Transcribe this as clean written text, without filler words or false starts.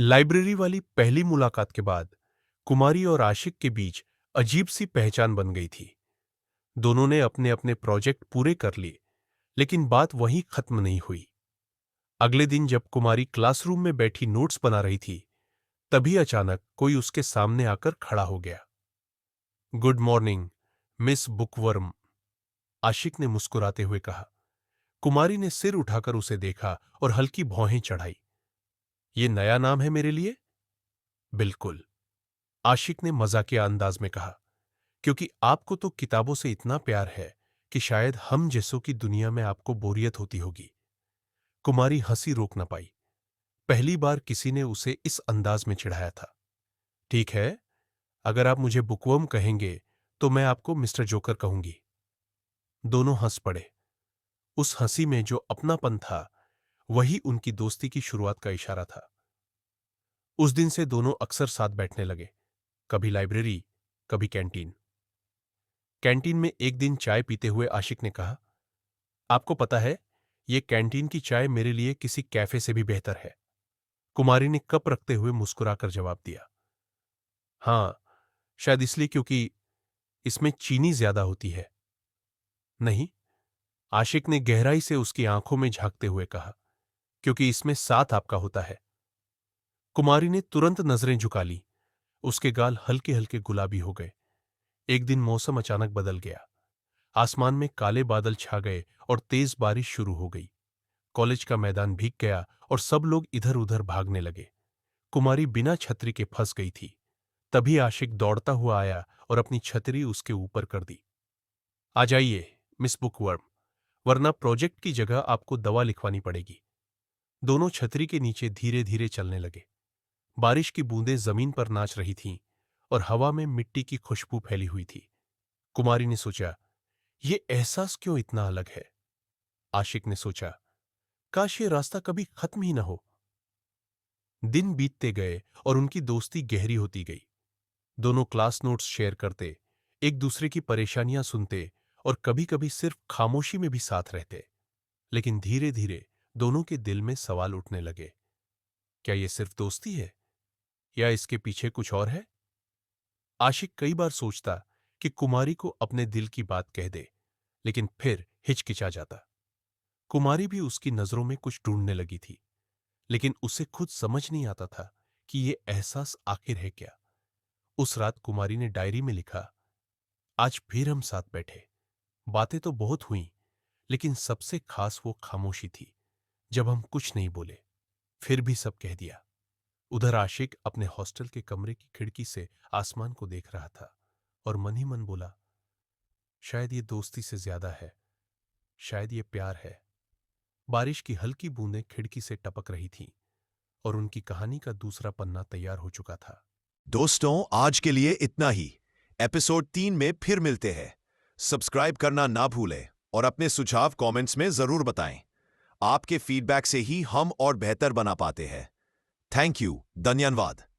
Library वाली पहली मुलाकात के बाद कुमारी और आशिक के बीच अजीब सी पहचान बन गई थी। दोनों ने अपने अपने प्रोजेक्ट पूरे कर लिए, लेकिन बात वहीं खत्म नहीं हुई। अगले दिन जब कुमारी क्लासरूम में बैठी नोट्स बना रही थी, तभी अचानक कोई उसके सामने आकर खड़ा हो गया। गुड मॉर्निंग, मिस बुकवर्म, आशिक ने मुस्कुराते हुए कहा। कुमारी ने सिर उठाकर उसे देखा और हल्की भौहें चढ़ाई। ये नया नाम है मेरे लिए? बिल्कुल, आशिक ने मजाकिया अंदाज में कहा, क्योंकि आपको तो किताबों से इतना प्यार है कि शायद हम जैसों की दुनिया में आपको बोरियत होती होगी। कुमारी हंसी रोक न पाई। पहली बार किसी ने उसे इस अंदाज में चिढ़ाया था। ठीक है, अगर आप मुझे बुकवर्म कहेंगे तो मैं आपको मिस्टर जोकर कहूंगी। दोनों हंस पड़े। उस हंसी में जो अपनापन था, वही उनकी दोस्ती की शुरुआत का इशारा था। उस दिन से दोनों अक्सर साथ बैठने लगे, कभी लाइब्रेरी, कभी कैंटीन। कैंटीन में एक दिन चाय पीते हुए आशिक ने कहा, आपको पता है, ये कैंटीन की चाय मेरे लिए किसी कैफे से भी बेहतर है। कुमारी ने कप रखते हुए मुस्कुराकर जवाब दिया। हां, शायद इसलिए क्योंकि इसमें चीनी ज्यादा होती है। नहीं, आशिक ने गहराई से उसकी आंखों में झांकते हुए कहा, क्योंकि इसमें साथ आपका होता है। कुमारी ने तुरंत नजरें झुका ली। उसके गाल हल्के हल्के गुलाबी हो गए। एक दिन मौसम अचानक बदल गया। आसमान में काले बादल छा गए और तेज बारिश शुरू हो गई। कॉलेज का मैदान भीग गया और सब लोग इधर उधर भागने लगे। कुमारी बिना छतरी के फंस गई थी। तभी आशिक दौड़ता हुआ आया और अपनी छतरी उसके ऊपर कर दी। आ जाइए, मिस बुकवर्म, वरना प्रोजेक्ट की जगह आपको दवा लिखवानी पड़ेगी। दोनों छतरी के नीचे धीरे धीरे चलने लगे। बारिश की बूंदें जमीन पर नाच रही थीं और हवा में मिट्टी की खुशबू फैली हुई थी। कुमारी ने सोचा, ये एहसास क्यों इतना अलग है? आशिक ने सोचा, काश ये रास्ता कभी खत्म ही न हो। दिन बीतते गए और उनकी दोस्ती गहरी होती गई। दोनों क्लास नोट्स शेयर करते, एक दूसरे की परेशानियां सुनते और कभी-कभी सिर्फ खामोशी में भी साथ रहते। लेकिन धीरे धीरे दोनों के दिल में सवाल उठने लगे, क्या ये सिर्फ दोस्ती है या इसके पीछे कुछ और है? आशिक कई बार सोचता कि कुमारी को अपने दिल की बात कह दे, लेकिन फिर हिचकिचा जाता। कुमारी भी उसकी नजरों में कुछ ढूंढने लगी थी, लेकिन उसे खुद समझ नहीं आता था कि ये एहसास आखिर है क्या। उस रात कुमारी ने डायरी में लिखा, आज फिर हम साथ बैठे। बातें तो बहुत हुईं, लेकिन सबसे खास वो खामोशी थी जब हम कुछ नहीं बोले, फिर भी सब कह दिया। उधर आशिक अपने हॉस्टल के कमरे की खिड़की से आसमान को देख रहा था और मन ही मन बोला, शायद ये दोस्ती से ज्यादा है, शायद ये प्यार है। बारिश की हल्की बूंदें खिड़की से टपक रही थीं और उनकी कहानी का दूसरा पन्ना तैयार हो चुका था। दोस्तों, आज के लिए इतना ही। एपिसोड 3 में फिर मिलते हैं। सब्सक्राइब करना ना भूलें और अपने सुझाव कमेंट्स में जरूर बताएं। आपके फीडबैक से ही हम और बेहतर बना पाते हैं। थैंक यू, धन्यवाद।